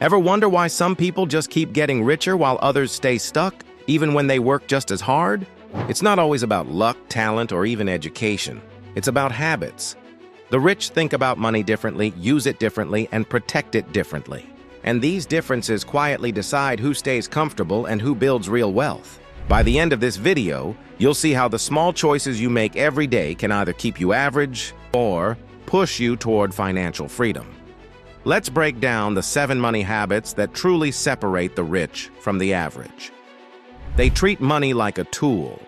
Ever wonder why some people just keep getting richer while others stay stuck, even when they work just as hard? It's not always about luck, talent, or even education. It's about habits. The rich think about money differently, use it differently, and protect it differently. And these differences quietly decide who stays comfortable and who builds real wealth. By the end of this video, you'll see how the small choices you make every day can either keep you average or push you toward financial freedom. Let's break down the 7 money habits that truly separate the rich from the average. They treat money like a tool,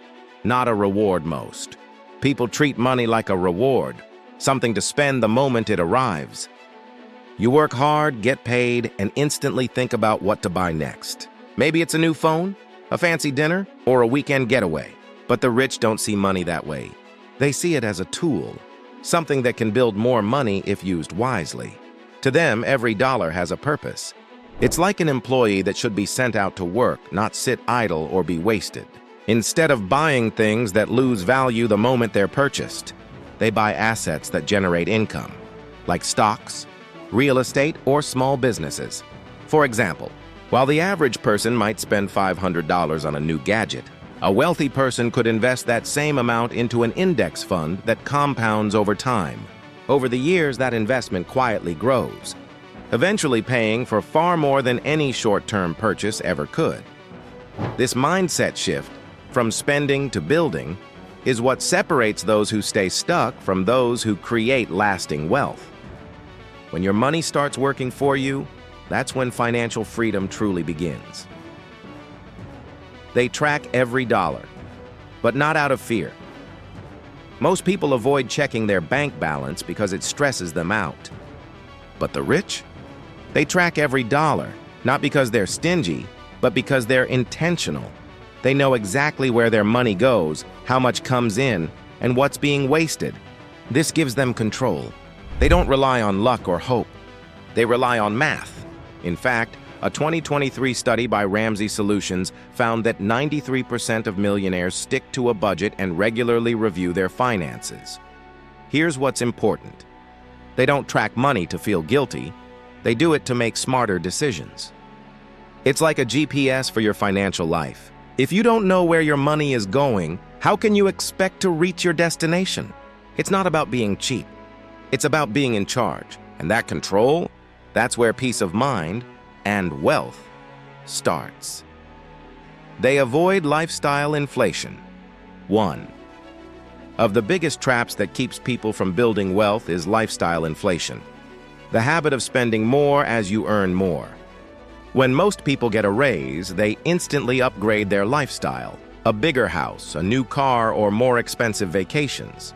not a reward most. People treat money like a reward, something to spend the moment it arrives. You work hard, get paid, and instantly think about what to buy next. Maybe it's a new phone, a fancy dinner, or a weekend getaway. But the rich don't see money that way. They see it as a tool, something that can build more money if used wisely. To them, every dollar has a purpose. It's like an employee that should be sent out to work, not sit idle or be wasted. Instead of buying things that lose value the moment they're purchased, they buy assets that generate income, like stocks, real estate, or small businesses. For example, while the average person might spend $500 on a new gadget, a wealthy person could invest that same amount into an index fund that compounds over time. Over the years, that investment quietly grows, eventually paying for far more than any short-term purchase ever could. This mindset shift, from spending to building, is what separates those who stay stuck from those who create lasting wealth. When your money starts working for you, that's when financial freedom truly begins. They track every dollar, but not out of fear. Most people avoid checking their bank balance because it stresses them out. But the rich? They track every dollar, not because they're stingy, but because they're intentional. They know exactly where their money goes, how much comes in, and what's being wasted. This gives them control. They don't rely on luck or hope. They rely on math. In fact, a 2023 study by Ramsey Solutions found that 93% of millionaires stick to a budget and regularly review their finances. Here's what's important. They don't track money to feel guilty. They do it to make smarter decisions. It's like a GPS for your financial life. If you don't know where your money is going, how can you expect to reach your destination? It's not about being cheap. It's about being in charge. And that control, that's where peace of mind and wealth starts. They avoid lifestyle inflation. 1. Of the biggest traps that keeps people from building wealth is lifestyle inflation, the habit of spending more as you earn more. When most people get a raise, they instantly upgrade their lifestyle, a bigger house, a new car, or more expensive vacations.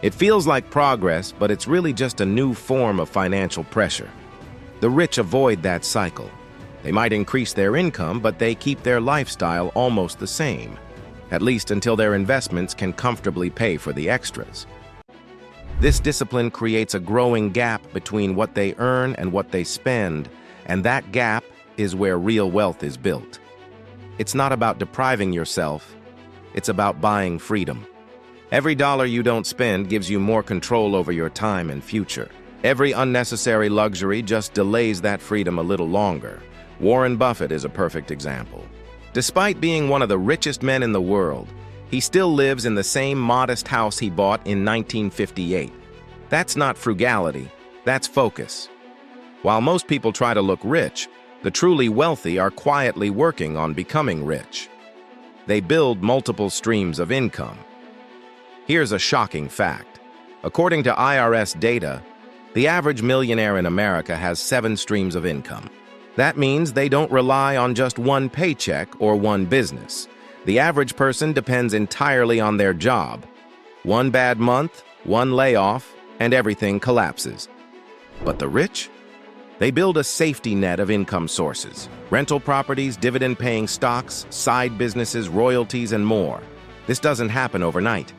It feels like progress, but it's really just a new form of financial pressure. The rich avoid that cycle. They might increase their income, but they keep their lifestyle almost the same, at least until their investments can comfortably pay for the extras. This discipline creates a growing gap between what they earn and what they spend, and that gap is where real wealth is built. It's not about depriving yourself, it's about buying freedom. Every dollar you don't spend gives you more control over your time and future. Every unnecessary luxury just delays that freedom a little longer. Warren Buffett is a perfect example. Despite being one of the richest men in the world, he still lives in the same modest house he bought in 1958. That's not frugality, that's focus. While most people try to look rich, the truly wealthy are quietly working on becoming rich. They build multiple streams of income. Here's a shocking fact. According to IRS data, the average millionaire in America has 7 streams of income. That means they don't rely on just one paycheck or one business. The average person depends entirely on their job. One bad month, one layoff, and everything collapses. But the rich? They build a safety net of income sources: rental properties, dividend-paying stocks, side businesses, royalties, and more. This doesn't happen overnight.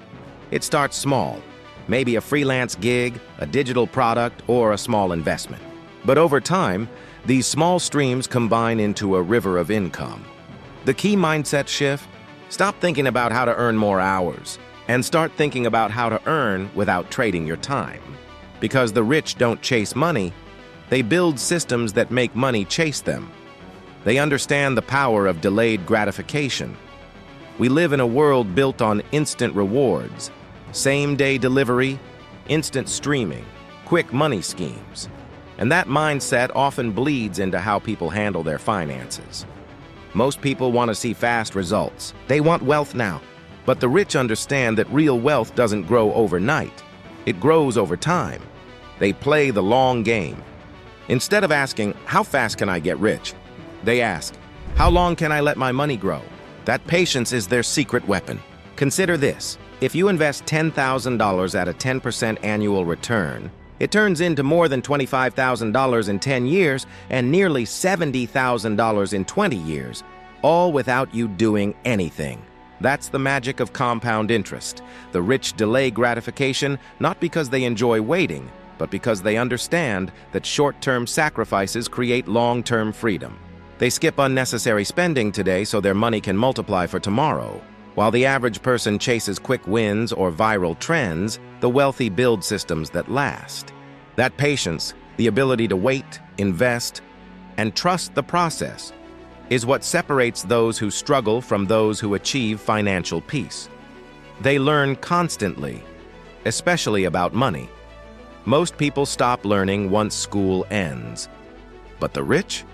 It starts small. Maybe a freelance gig, a digital product, or a small investment. But over time, these small streams combine into a river of income. The key mindset shift: stop thinking about how to earn more hours and start thinking about how to earn without trading your time. Because the rich don't chase money, They build systems that make money chase them. They understand the power of delayed gratification. We live in a world built on instant rewards, same-day delivery, instant streaming, quick money schemes. And that mindset often bleeds into how people handle their finances. Most people want to see fast results. They want wealth now. But the rich understand that real wealth doesn't grow overnight. It grows over time. They play the long game. Instead of asking, how fast can I get rich? They ask, how long can I let my money grow? That patience is their secret weapon. Consider this. If you invest $10,000 at a 10% annual return, it turns into more than $25,000 in 10 years and nearly $70,000 in 20 years, all without you doing anything. That's the magic of compound interest. The rich delay gratification not because they enjoy waiting, but because they understand that short-term sacrifices create long-term freedom. They skip unnecessary spending today so their money can multiply for tomorrow. While the average person chases quick wins or viral trends, the wealthy build systems that last. That patience, the ability to wait, invest, and trust the process, is what separates those who struggle from those who achieve financial peace. They learn constantly, especially about money. Most people stop learning once school ends. But the rich?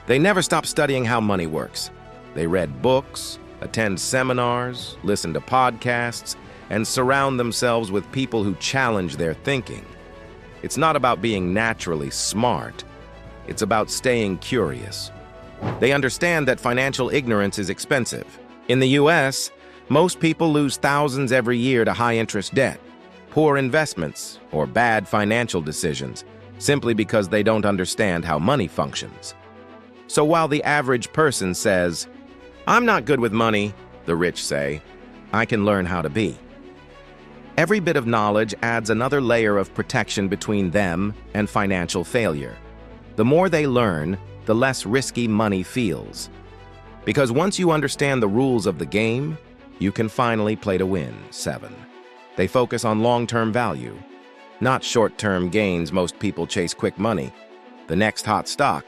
They never stop studying how money works. They read books, attend seminars, listen to podcasts, and surround themselves with people who challenge their thinking. It's not about being naturally smart. It's about staying curious. They understand that financial ignorance is expensive. In the US, most people lose thousands every year to high-interest debt, poor investments, or bad financial decisions, simply because they don't understand how money functions. So while the average person says, "I'm not good with money," the rich say, "I can learn how to be." Every bit of knowledge adds another layer of protection between them and financial failure. The more they learn, the less risky money feels. Because once you understand the rules of the game, you can finally play to win. 7. They focus on long-term value, not short-term gains. Most people chase quick money, the next hot stock,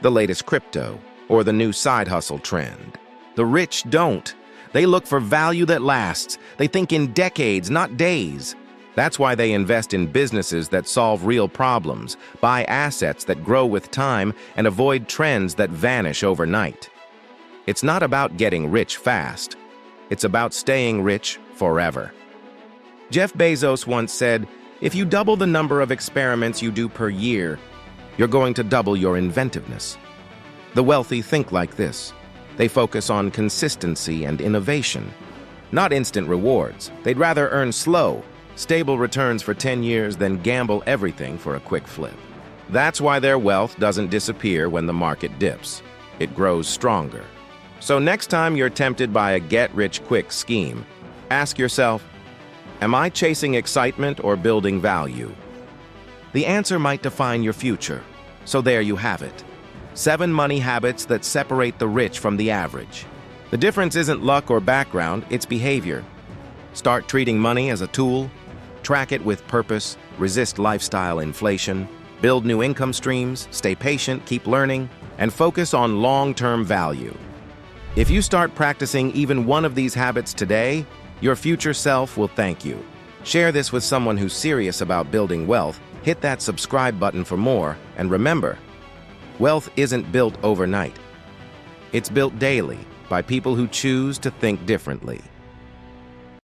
the latest crypto, or the new side hustle trend. The rich don't. They look for value that lasts. They think in decades, not days. That's why they invest in businesses that solve real problems, buy assets that grow with time, and avoid trends that vanish overnight. It's not about getting rich fast. It's about staying rich forever. Jeff Bezos once said, "If you double the number of experiments you do per year, you're going to double your inventiveness." The wealthy think like this. They focus on consistency and innovation, not instant rewards. They'd rather earn slow, stable returns for 10 years than gamble everything for a quick flip. That's why their wealth doesn't disappear when the market dips. It grows stronger. So next time you're tempted by a get-rich-quick scheme, ask yourself, am I chasing excitement or building value? The answer might define your future. So there you have it. 7 money habits that separate the rich from the average. The difference isn't luck or background, it's behavior. Start treating money as a tool, track it with purpose, resist lifestyle inflation, build new income streams, stay patient, keep learning, and focus on long-term value. If you start practicing even one of these habits today, your future self will thank you. Share this with someone who's serious about building wealth, hit that subscribe button for more, and remember, wealth isn't built overnight. It's built daily by people who choose to think differently.